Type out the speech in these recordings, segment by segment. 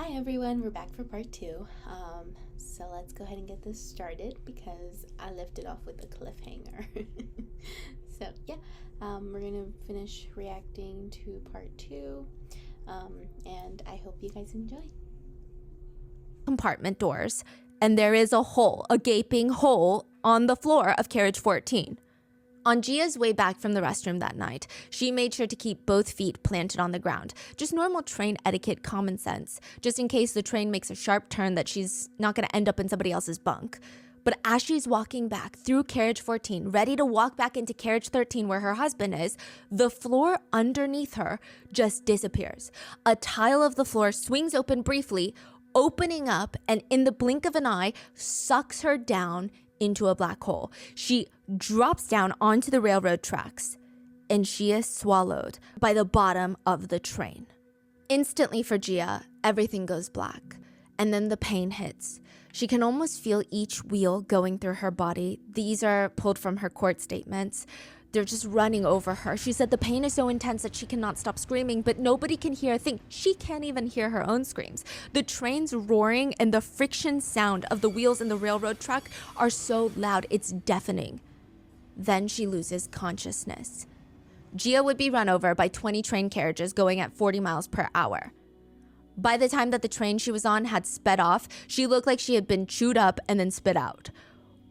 Hi everyone, we're back for part two. So let's go ahead and get this started because I left it off with a cliffhanger. We're gonna finish reacting to part two, and I hope you guys enjoy. Compartment doors, and there is a gaping hole on the floor of carriage 14. On Gia's way back from the restroom that night, she made sure to keep both feet planted on the ground. Just normal train etiquette, common sense, just in case the train makes a sharp turn that she's not going to end up in somebody else's bunk. But as she's walking back through carriage 14, ready to walk back into carriage 13 where her husband is, the floor underneath her just disappears. A tile of the floor swings open briefly, opening up, and in the blink of an eye, sucks her down into a black hole. She drops down onto the railroad tracks, and she is swallowed by the bottom of the train. Instantly for Gia, everything goes black, and then the pain hits. She can almost feel each wheel going through her body. These are pulled from her court statements. They're just running over her. She said the pain is so intense that she cannot stop screaming, but nobody can hear a thing. She can't even hear her own screams. The train's roaring and the friction sound of the wheels in the railroad track are so loud, it's deafening. Then she loses consciousness. Gia would be run over by 20 train carriages going at 40 miles per hour. By the time that the train she was on had sped off, she looked like she had been chewed up and then spit out.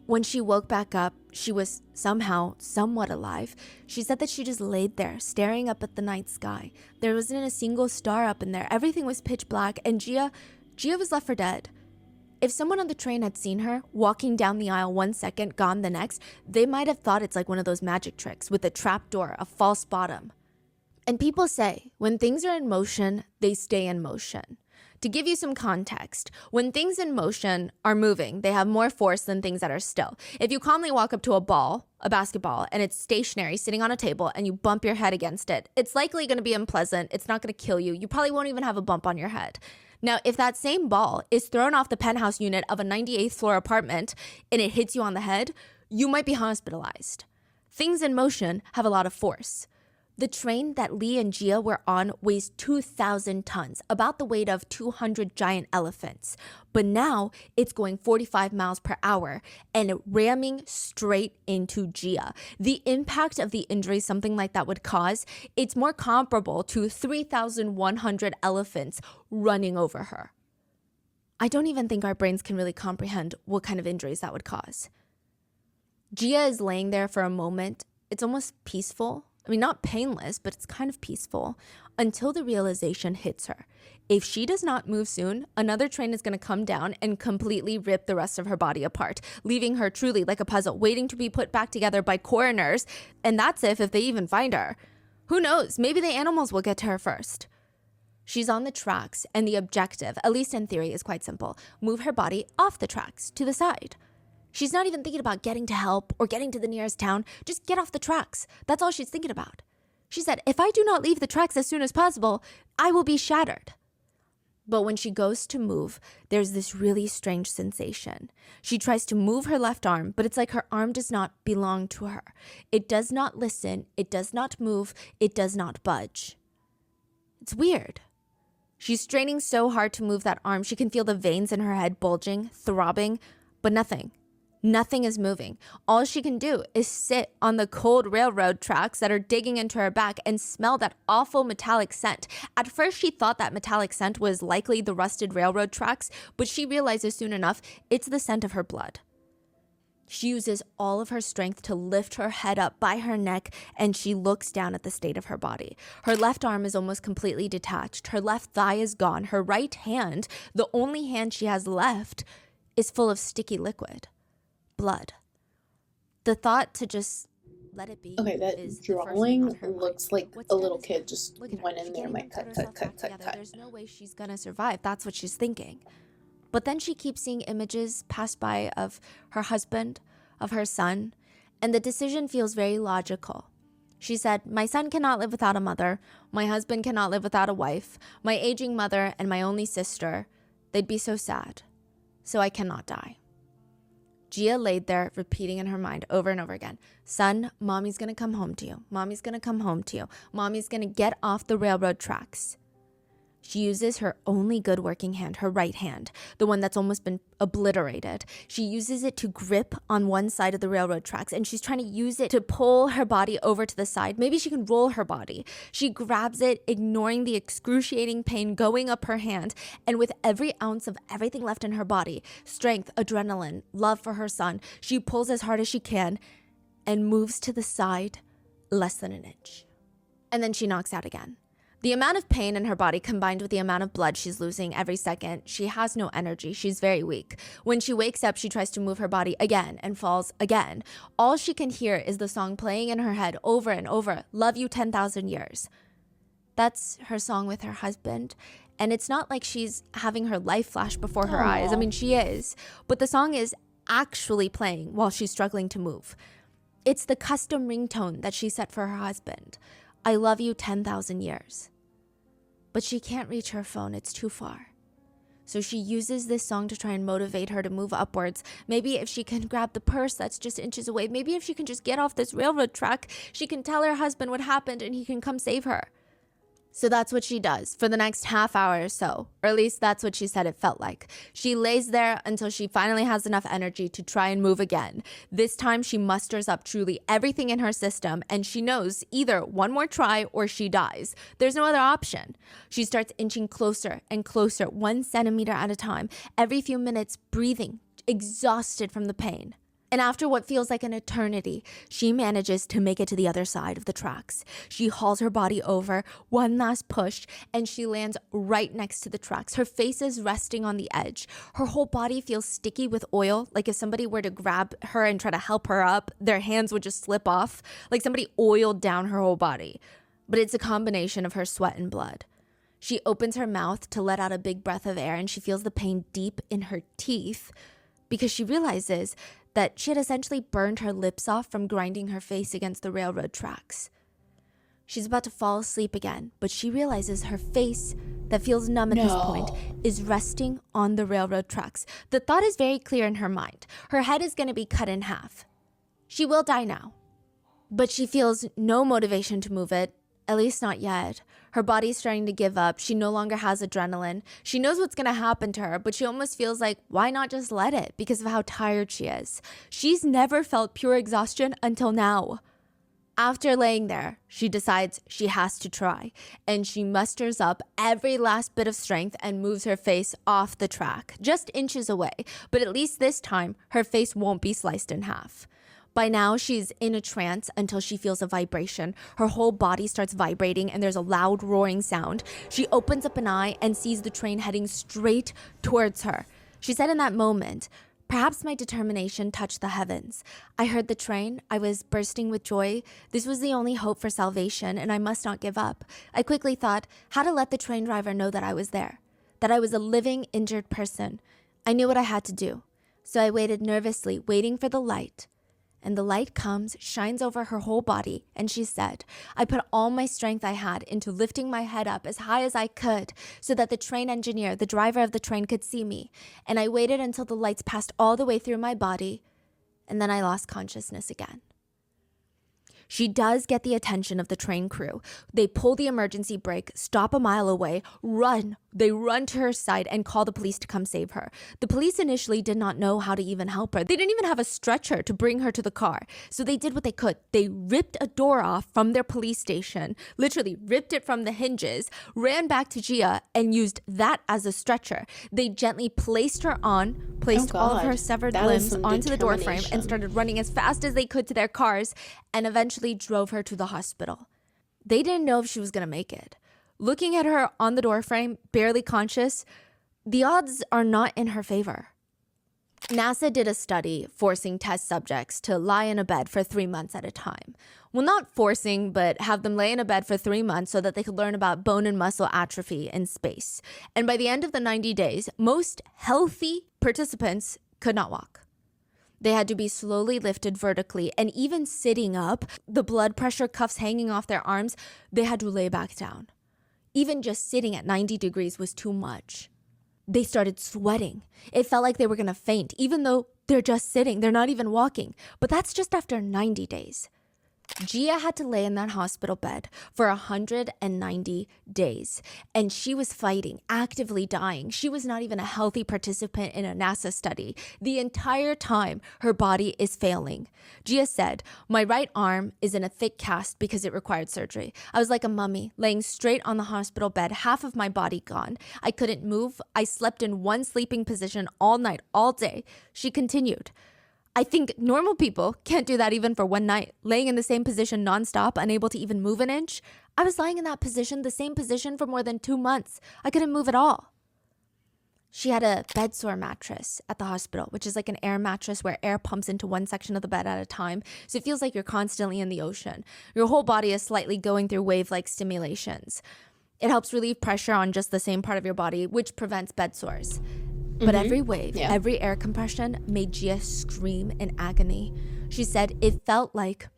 When she woke back up, she was somehow somewhat alive. She said that she just laid there, staring up at the night sky. There wasn't a single star up in there. Everything was pitch black, and Gia was left for dead. If someone on the train had seen her walking down the aisle 1 second, gone the next, they might have thought it's like one of those magic tricks with a trap door, a false bottom. And people say, when things are in motion, they stay in motion. To give you some context, when things in motion are moving, they have more force than things that are still. If you calmly walk up to a ball, a basketball, and it's stationary sitting on a table and you bump your head against it, it's likely going to be unpleasant. It's not going to kill you. You probably won't even have a bump on your head. Now, if that same ball is thrown off the penthouse unit of a 98th floor apartment and it hits you on the head, you might be hospitalized. Things in motion have a lot of force. The train that Lee and Gia were on weighs 2,000 tons, about the weight of 200 giant elephants. But now it's going 45 miles per hour and ramming straight into Gia. The impact of the injury something like that would cause, it's more comparable to 3,100 elephants running over her. I don't even think our brains can really comprehend what kind of injuries that would cause. Gia is laying there for a moment. It's almost peaceful. I mean, not painless, but it's kind of peaceful until the realization hits her. If she does not move soon, another train is going to come down and completely rip the rest of her body apart, leaving her truly like a puzzle, waiting to be put back together by coroners. And that's if they even find her. Who knows? Maybe the animals will get to her first. She's on the tracks, and the objective, at least in theory, is quite simple. Move her body off the tracks to the side. She's not even thinking about getting to help or getting to the nearest town. Just get off the tracks. That's all she's thinking about. She said, if I do not leave the tracks as soon as possible, I will be shattered. But when she goes to move, there's this really strange sensation. She tries to move her left arm, but it's like her arm does not belong to her. It does not listen. It does not move. It does not budge. It's weird. She's straining so hard to move that arm, she can feel the veins in her head bulging, throbbing, but nothing. Nothing is moving. All she can do is sit on the cold railroad tracks that are digging into her back and smell that awful metallic scent. At first, she thought that metallic scent was likely the rusted railroad tracks, but she realizes soon enough it's the scent of her blood. She uses all of her strength to lift her head up by her neck, and she looks down at the state of her body. Her left arm is almost completely detached. Her left thigh is gone. Her right hand, the only hand she has left, is full of sticky liquid. Blood. The thought to just let it be. Okay, that is drawing looks like What's a dead little is kid just look at her. went in She there and can't like even put cut, herself cut, back cut, cut, together. cut. There's no way she's gonna survive. That's what she's thinking. But then she keeps seeing images pass by of her husband, of her son, and the decision feels very logical. She said, my son cannot live without a mother. My husband cannot live without a wife. My aging mother and my only sister, they'd be so sad. So I cannot die. Gia laid there, repeating in her mind over and over again, son, mommy's gonna come home to you. Mommy's gonna come home to you. Mommy's gonna get off the railroad tracks. She uses her only good working hand, her right hand, the one that's almost been obliterated. She uses it to grip on one side of the railroad tracks, and she's trying to use it to pull her body over to the side. Maybe she can roll her body. She grabs it, ignoring the excruciating pain going up her hand, and with every ounce of everything left in her body, strength, adrenaline, love for her son, she pulls as hard as she can and moves to the side less than an inch. And then she knocks out again. The amount of pain in her body combined with the amount of blood she's losing every second, she has no energy. She's very weak. When she wakes up, she tries to move her body again and falls again. All she can hear is the song playing in her head over and over, "Love You 10,000 Years." That's her song with her husband. And it's not like she's having her life flash before her eyes. I mean, she is. But the song is actually playing while she's struggling to move. It's the custom ringtone that she set for her husband. "I love you 10,000 years. But she can't reach her phone. It's too far. So she uses this song to try and motivate her to move upwards. Maybe if she can grab the purse that's just inches away, maybe if she can just get off this railroad track, she can tell her husband what happened and he can come save her. So that's what she does for the next half hour or so, or at least that's what she said it felt like. She lays there until she finally has enough energy to try and move again. This time she musters up truly everything in her system, and she knows either one more try or she dies. There's no other option. She starts inching closer and closer, 1 centimeter at a time, every few minutes breathing, exhausted from the pain. And after what feels like an eternity, she manages to make it to the other side of the tracks. She hauls her body over, one last push, and she lands right next to the tracks. Her face is resting on the edge. Her whole body feels sticky with oil, like if somebody were to grab her and try to help her up, their hands would just slip off, like somebody oiled down her whole body. But it's a combination of her sweat and blood. She opens her mouth to let out a big breath of air, and she feels the pain deep in her teeth because she realizes that she had essentially burned her lips off from grinding her face against the railroad tracks. She's about to fall asleep again, but she realizes her face, that feels numb at this point, is resting on the railroad tracks. The thought is very clear in her mind. Her head is going to be cut in half. She will die now. But she feels no motivation to move it, at least not yet. Her body's starting to give up. She no longer has adrenaline. She knows what's going to happen to her, but she almost feels like, why not just let it because of how tired she is? She's never felt pure exhaustion until now. After laying there, she decides she has to try, and she musters up every last bit of strength and moves her face off the track, just inches away, but at least this time, her face won't be sliced in half. By now, she's in a trance until she feels a vibration. Her whole body starts vibrating and there's a loud roaring sound. She opens up an eye and sees the train heading straight towards her. She said in that moment, "Perhaps my determination touched the heavens. I heard the train. I was bursting with joy. This was the only hope for salvation, and I must not give up. I quickly thought how to let the train driver know that I was there, that I was a living, injured person. I knew what I had to do. So I waited nervously, waiting for the light. And the light comes, shines over her whole body, and she said, I put all my strength I had into lifting my head up as high as I could so that the train engineer, the driver of the train, could see me. And I waited until the lights passed all the way through my body, and then I lost consciousness again." She does get the attention of the train crew. They pull the emergency brake, stop a mile away, run. They run to her side and call the police to come save her. The police initially did not know how to even help her. They didn't even have a stretcher to bring her to the car. So they did what they could. They ripped a door off from their police station, literally ripped it from the hinges, ran back to Gia and used that as a stretcher. They gently placed her on, placed all of her severed limbs onto the doorframe and started running as fast as they could to their cars and eventually drove her to the hospital. They didn't know if she was going to make it. Looking at her on the doorframe, barely conscious, the odds are not in her favor. NASA did a study forcing test subjects to lie in a bed for 3 months at a time. Well, not forcing, but have them lay in a bed for 3 months so that they could learn about bone and muscle atrophy in space. And by the end of the 90 days, most healthy participants could not walk. They had to be slowly lifted vertically, and even sitting up, the blood pressure cuffs hanging off their arms, they had to lay back down. Even just sitting at 90 degrees was too much. They started sweating. It felt like they were going to faint, even though they're just sitting. They're not even walking. But that's just after 90 days. Gia had to lay in that hospital bed for 190 days, and she was fighting, actively dying. She was not even a healthy participant in a NASA study. The entire time, her body is failing. Gia said, "My right arm is in a thick cast because it required surgery. I was like a mummy, laying straight on the hospital bed, half of my body gone. I couldn't move. I slept in one sleeping position all night, all day." She continued, "I think normal people can't do that even for one night, laying in the same position nonstop, unable to even move an inch. I was lying in that position, the same position, for more than 2 months. I couldn't move at all." She had a bed sore mattress at the hospital, which is like an air mattress where air pumps into one section of the bed at a time. So it feels like you're constantly in the ocean. Your whole body is slightly going through wave-like stimulations. It helps relieve pressure on just the same part of your body, which prevents bed sores. But every wave, every air compression made Gia scream in agony. She said it felt like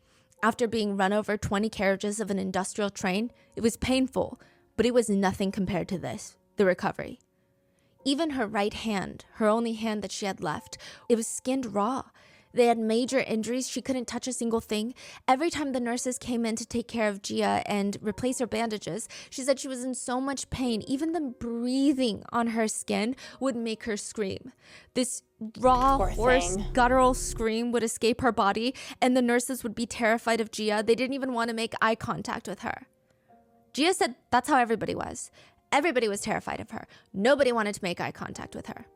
after being run over 20 carriages of an industrial train. It was painful, but it was nothing compared to this, the recovery. Even her right hand, her only hand that she had left, it was skinned raw. They had major injuries. She couldn't touch a single thing. Every time the nurses came in to take care of Gia and replace her bandages, she said she was in so much pain. Even the breathing on her skin would make her scream. This raw, hoarse, guttural scream would escape her body, and the nurses would be terrified of Gia. They didn't even want to make eye contact with her. Gia said that's how everybody was. Everybody was terrified of her. Nobody wanted to make eye contact with her.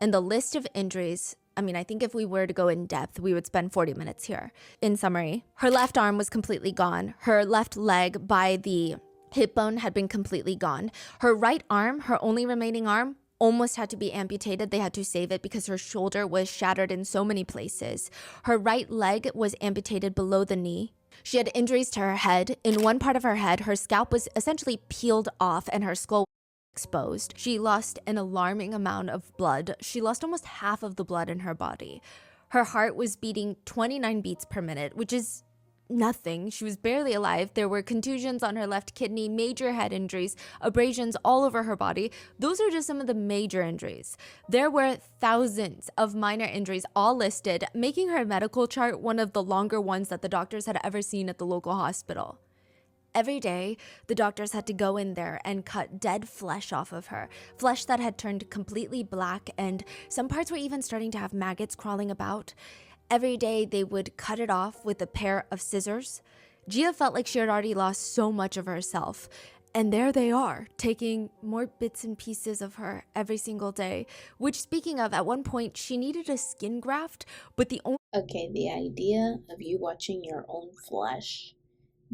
And the list of injuries, I think if we were to go in depth, we would spend 40 minutes here. In summary, her left arm was completely gone. Her left leg by the hip bone had been completely gone. Her right arm, her only remaining arm, almost had to be amputated. They had to save it because her shoulder was shattered in so many places. Her right leg was amputated below the knee. She had injuries to her head. In one part of her head, her scalp was essentially peeled off and her skull exposed. She lost an alarming amount of blood. She lost almost half of the blood in her body. Her heart was beating 29 beats per minute, which is nothing. She was barely alive. There were contusions on her left kidney, major head injuries, abrasions all over her body. Those are just some of the major injuries. There were thousands of minor injuries all listed, making her medical chart one of the longer ones that the doctors had ever seen at the local hospital. Every day, the doctors had to go in there and cut dead flesh off of her, flesh that had turned completely black, and some parts were even starting to have maggots crawling about. Every day, they would cut it off with a pair of scissors. Gia felt like she had already lost so much of herself. And there they are, taking more bits and pieces of her every single day. Which, speaking of, at one point, she needed a skin graft, but the only... Okay, the idea of you watching your own flesh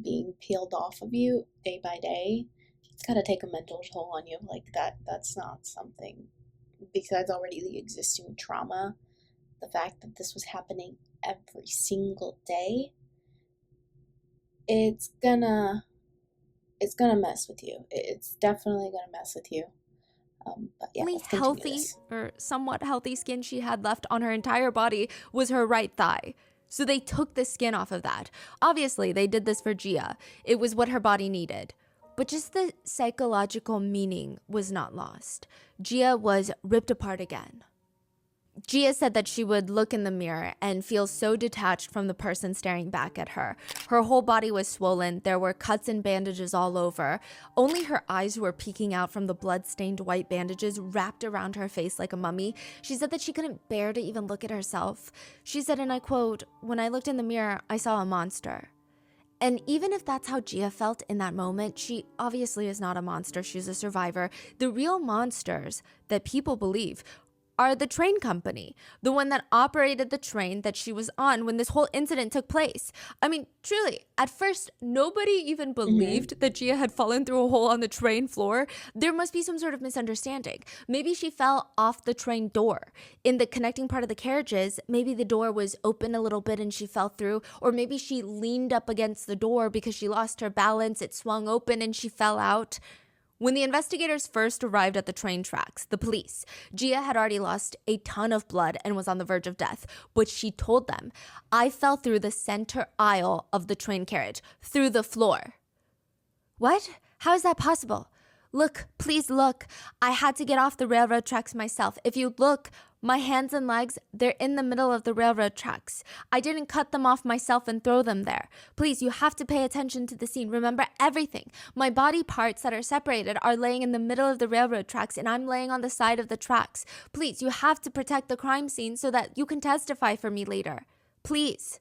being peeled off of you day by day, it's gotta take a mental toll on you. Like that's not something, besides already the existing trauma, the fact that this was happening every single day, it's gonna mess with you. It's definitely gonna mess with you. But yeah, only healthy or somewhat healthy skin she had left on her entire body was her right thigh. So they took the skin off of that. Obviously, they did this for Gia. It was what her body needed. But just the psychological meaning was not lost. Gia was ripped apart again. Gia said that she would look in the mirror and feel so detached from the person staring back at her. Her whole body was swollen. There were cuts and bandages all over. Only her eyes were peeking out from the blood-stained white bandages wrapped around her face like a mummy. She said that she couldn't bear to even look at herself. She said, and I quote, "When I looked in the mirror, I saw a monster." And even if that's how Gia felt in that moment, she obviously is not a monster. She's a survivor. The real monsters that people believe are the train company, the one that operated the train that she was on when this whole incident took place. Truly, at first, nobody even believed that Gia had fallen through a hole on the train floor. There must be some sort of misunderstanding. Maybe she fell off the train door. In the connecting part of the carriages, maybe the door was open a little bit and she fell through, or maybe she leaned up against the door because she lost her balance, it swung open and she fell out. When the investigators first arrived at the train tracks, the police, Gia had already lost a ton of blood and was on the verge of death. But she told them, "I fell through the center aisle of the train carriage, through the floor." What? How is that possible? Look, please look. I had to get off the railroad tracks myself. If you look, my hands and legs, they're in the middle of the railroad tracks. I didn't cut them off myself and throw them there. Please, you have to pay attention to the scene. Remember everything. My body parts that are separated are laying in the middle of the railroad tracks, and I'm laying on the side of the tracks. Please, you have to protect the crime scene so that you can testify for me later. Please.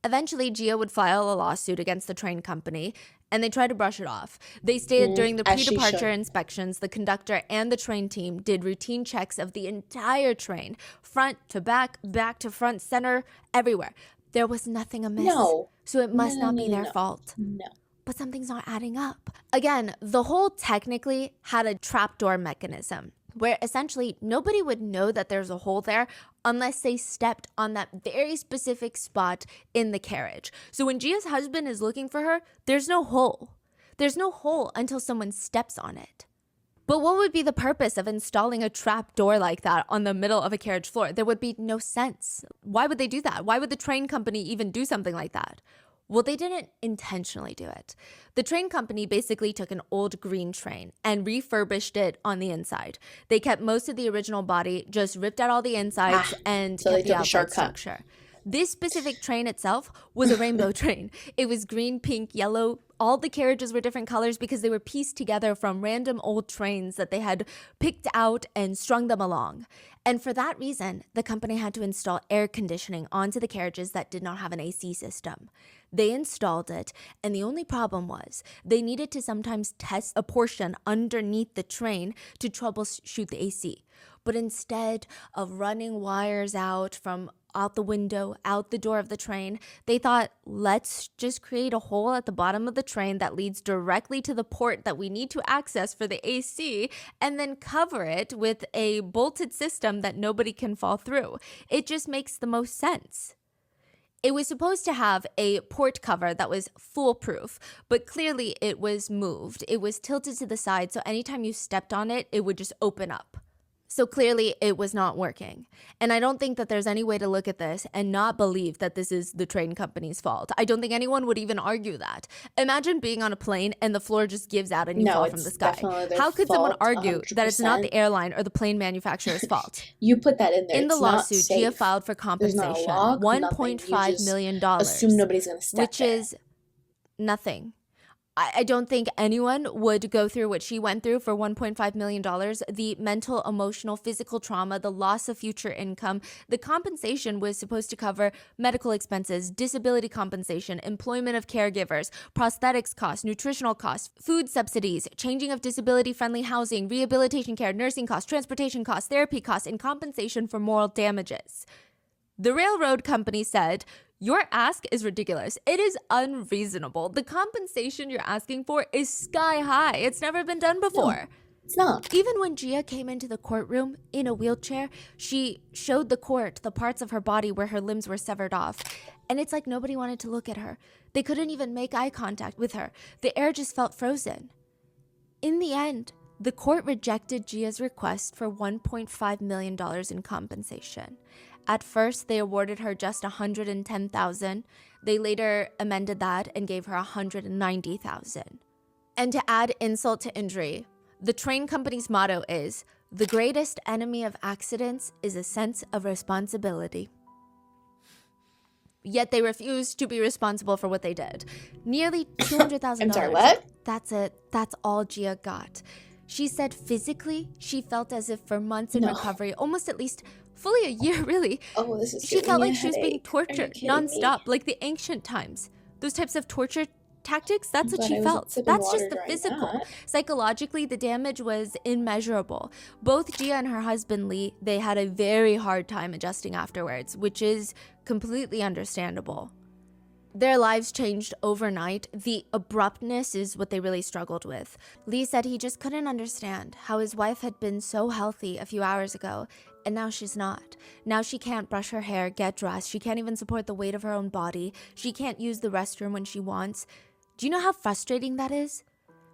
Eventually, Gia would file a lawsuit against the train company, and they tried to brush it off. They stated during the pre-departure inspections, the conductor and the train team did routine checks of the entire train, front to back, back to front, center, everywhere. There was nothing amiss. No. So it must not be their fault. No. But something's not adding up. Again, the hole technically had a trapdoor mechanism, where essentially nobody would know that there's a hole there unless they stepped on that very specific spot in the carriage. So when Gia's husband is looking for her, there's no hole. There's no hole until someone steps on it. But what would be the purpose of installing a trap door like that on the middle of a carriage floor? There would be no sense. Why would they do that? Why would the train company even do something like that? Well, they didn't intentionally do it. The train company basically took an old green train and refurbished it on the inside. They kept most of the original body, just ripped out all the insides and so kept they the took a outside shortcut. structure. This specific train itself was a rainbow train. It was green, pink, yellow. All the carriages were different colors because they were pieced together from random old trains that they had picked out and strung them along. And for that reason, the company had to install air conditioning onto the carriages that did not have an AC system. They installed it, and the only problem was they needed to sometimes test a portion underneath the train to troubleshoot the AC. But instead of running wires out the window, out the door of the train, they thought, let's just create a hole at the bottom of the train that leads directly to the port that we need to access for the AC, and then cover it with a bolted system that nobody can fall through. It just makes the most sense. It was supposed to have a port cover that was foolproof, but clearly it was moved. It was tilted to the side, so anytime you stepped on it, it would just open up. So clearly it was not working. And I don't think that there's any way to look at this and not believe that this is the train company's fault. I don't think anyone would even argue that. Imagine being on a plane and the floor just gives out and you fall from the sky. How could someone argue 100%. That it's not the airline or the plane manufacturer's fault? You put that in there. In the lawsuit, Gia filed for compensation, $1.5 million, assume nobody's going to step which is nothing. I don't think anyone would go through what she went through for $1.5 million. The mental, emotional, physical trauma, the loss of future income. The compensation was supposed to cover medical expenses, disability compensation, employment of caregivers, prosthetics costs, nutritional costs, food subsidies, changing of disability-friendly housing, rehabilitation care, nursing costs, transportation costs, therapy costs, and compensation for moral damages. The railroad company said, your ask is ridiculous. It is unreasonable. The compensation you're asking for is sky high. It's never been done before. No, it's not. Even when Gia came into the courtroom in a wheelchair, she showed the court the parts of her body where her limbs were severed off. And it's like nobody wanted to look at her. They couldn't even make eye contact with her. The air just felt frozen. In the end, the court rejected Gia's request for $1.5 million in compensation. At first, they awarded her just $110,000. They later amended that and gave her $190,000. And to add insult to injury, the train company's motto is, the greatest enemy of accidents is a sense of responsibility. Yet they refused to be responsible for what they did. Nearly $200,000. I'm sorry, what? That's it. That's all Gia got. She said physically, she felt as if for months in recovery, almost at least fully a year, really. Oh, this is she felt like she was being headache. tortured nonstop, like the ancient times. Those types of torture tactics, that's what she felt. That's just the physical. Psychologically, the damage was immeasurable. Both Gia and her husband, Lee, they had a very hard time adjusting afterwards, which is completely understandable. Their lives changed overnight. The abruptness is what they really struggled with. Lee said he just couldn't understand how his wife had been so healthy a few hours ago, and now she's not. Now she can't brush her hair, get dressed. She can't even support the weight of her own body. She can't use the restroom when she wants. Do you know how frustrating that is?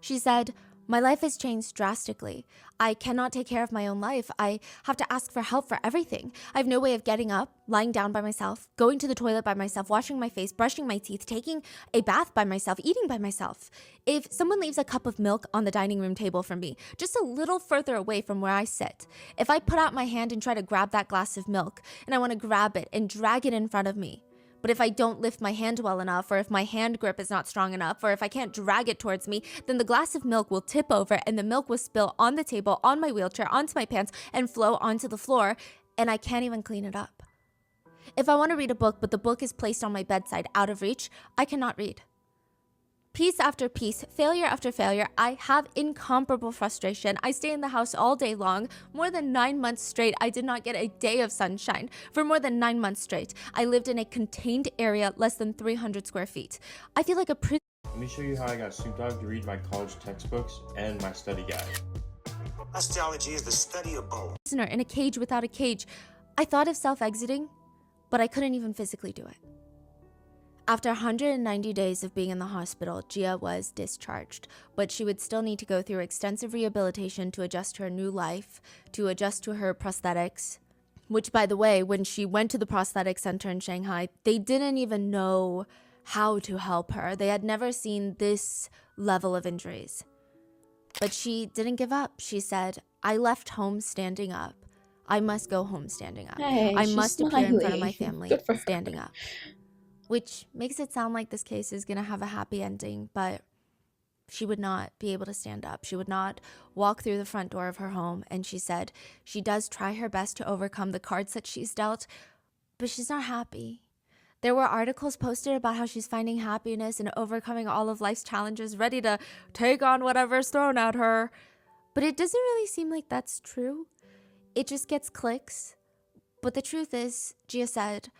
She said, My life has changed drastically. I cannot take care of my own life. I have to ask for help for everything. I have no way of getting up, lying down by myself, going to the toilet by myself, washing my face, brushing my teeth, taking a bath by myself, eating by myself. If someone leaves a cup of milk on the dining room table for me, just a little further away from where I sit, if I put out my hand and try to grab that glass of milk, and I want to grab it and drag it in front of me, but if I don't lift my hand well enough, or if my hand grip is not strong enough, or if I can't drag it towards me, then the glass of milk will tip over and the milk will spill on the table, on my wheelchair, onto my pants, and flow onto the floor, and I can't even clean it up. If I want to read a book, but the book is placed on my bedside out of reach, I cannot read. Piece after piece, failure after failure, I have incomparable frustration. I stay in the house all day long. More than 9 months straight, I did not get a day of sunshine. For more than 9 months straight, I lived in a contained area less than 300 square feet. I feel like a Let me show you how I got Snoop Dogg to read my college textbooks and my study guide. Osteology is the study of bones. prisoner in a cage without a cage. I thought of self-exiting, but I couldn't even physically do it. After 190 days of being in the hospital, Gia was discharged, but she would still need to go through extensive rehabilitation to adjust to her new life, to adjust to her prosthetics, which, by the way, when she went to the prosthetic center in Shanghai, they didn't even know how to help her. They had never seen this level of injuries. But she didn't give up. She said, I left home standing up. I must go home standing up. Hey, I she's must appear in front of my smiling. family Good for her. standing up. Which makes it sound like this case is going to have a happy ending, but she would not be able to stand up. She would not walk through the front door of her home, and she said she does try her best to overcome the cards that she's dealt, but she's not happy. There were articles posted about how she's finding happiness and overcoming all of life's challenges, ready to take on whatever's thrown at her. But it doesn't really seem like that's true. It just gets clicks. But the truth is, Gia said,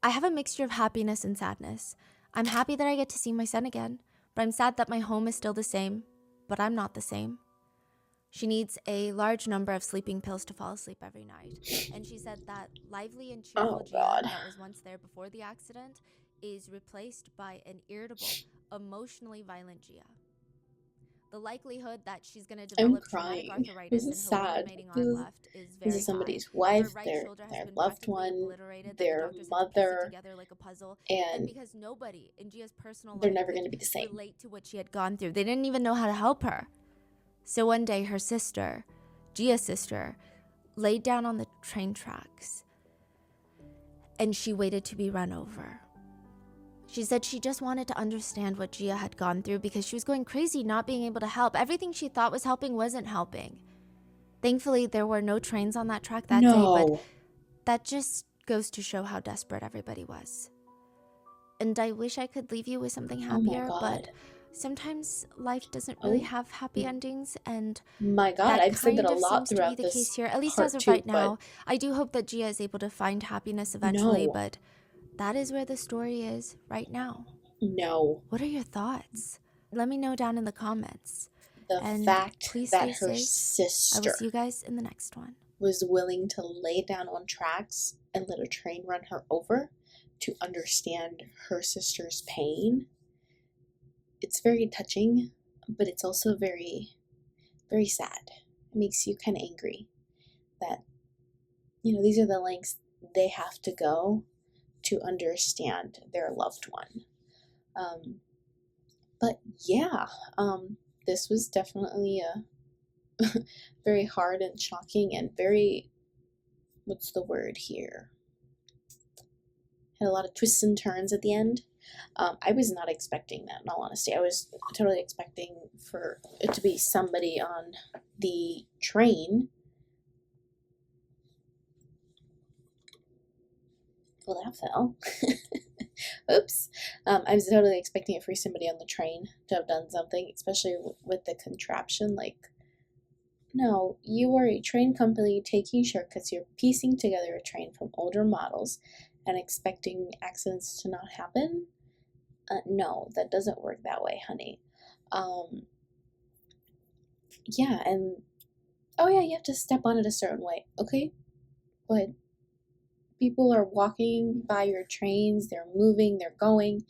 I have a mixture of happiness and sadness. I'm happy that I get to see my son again, but I'm sad that my home is still the same, but I'm not the same. She needs a large number of sleeping pills to fall asleep every night. And she said that lively and cheerful Gia God. that was once there before the accident is replaced by an irritable, emotionally violent Gia. The likelihood that she's going to develop traumatic crying. arthritis This is in her sad. remaining arm left is very This is somebody's high. wife, Her right their shoulder has their been loved practically one, obliterated, that the their doctors had to piece it mother, together like a puzzle. and And because nobody in Gia's personal they're life never could going to be the same. relate to what she had gone through. They didn't even know how to help her. So one day her sister, Gia's sister, laid down on the train tracks and she waited to be run over. She said she just wanted to understand what Gia had gone through because she was going crazy not being able to help. Everything she thought was helping wasn't helping. Thankfully, there were no trains on that track that day, but No. that just goes to show how desperate everybody was. And I wish I could leave you with something Oh my happier, but God. sometimes life doesn't really Oh. have happy endings, and My God, that I've said kind that a of lot seems to be throughout the this case here, at least part as of too, right but now. I do hope that Gia is able to find happiness eventually, no. but that is where the story is right now. No. What are your thoughts? Let me know down in the comments. The And fact please that stay her safe. I will sister see you guys in the next one. was willing to lay down on tracks and let a train run her over to understand her sister's pain. It's very touching, but it's also very, very sad. It makes you kind of angry that, these are the lengths they have to go to understand their loved one. But yeah, this was definitely a very hard and shocking and very, what's the word here? Had a lot of twists and turns at the end. I was not expecting that, in all honesty. I was totally expecting for it to be somebody on the train. Well, that fell. Oops. I was totally expecting it for somebody on the train to have done something, especially with the contraption. Like, no, you are a train company taking shortcuts. You're piecing together a train from older models and expecting accidents to not happen? No, that doesn't work that way, honey. Yeah, and oh yeah, you have to step on it a certain way, okay? But people are walking by your trains, they're moving, they're going,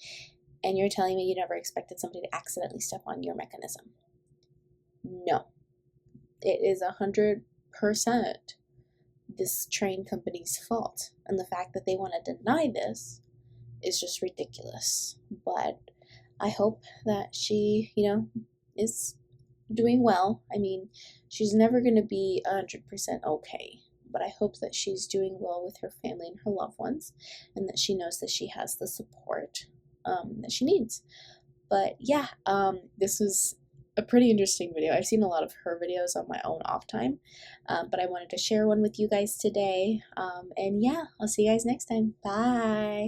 and you're telling me you never expected somebody to accidentally step on your mechanism. No. It is 100% this train company's fault. And the fact that they want to deny this is just ridiculous. But I hope that she, is doing well. I mean, she's never going to be 100% okay. But I hope that she's doing well with her family and her loved ones, and that she knows that she has the support that she needs. But yeah, this was a pretty interesting video. I've seen a lot of her videos on my own off time, but I wanted to share one with you guys today. And yeah, I'll see you guys next time. Bye!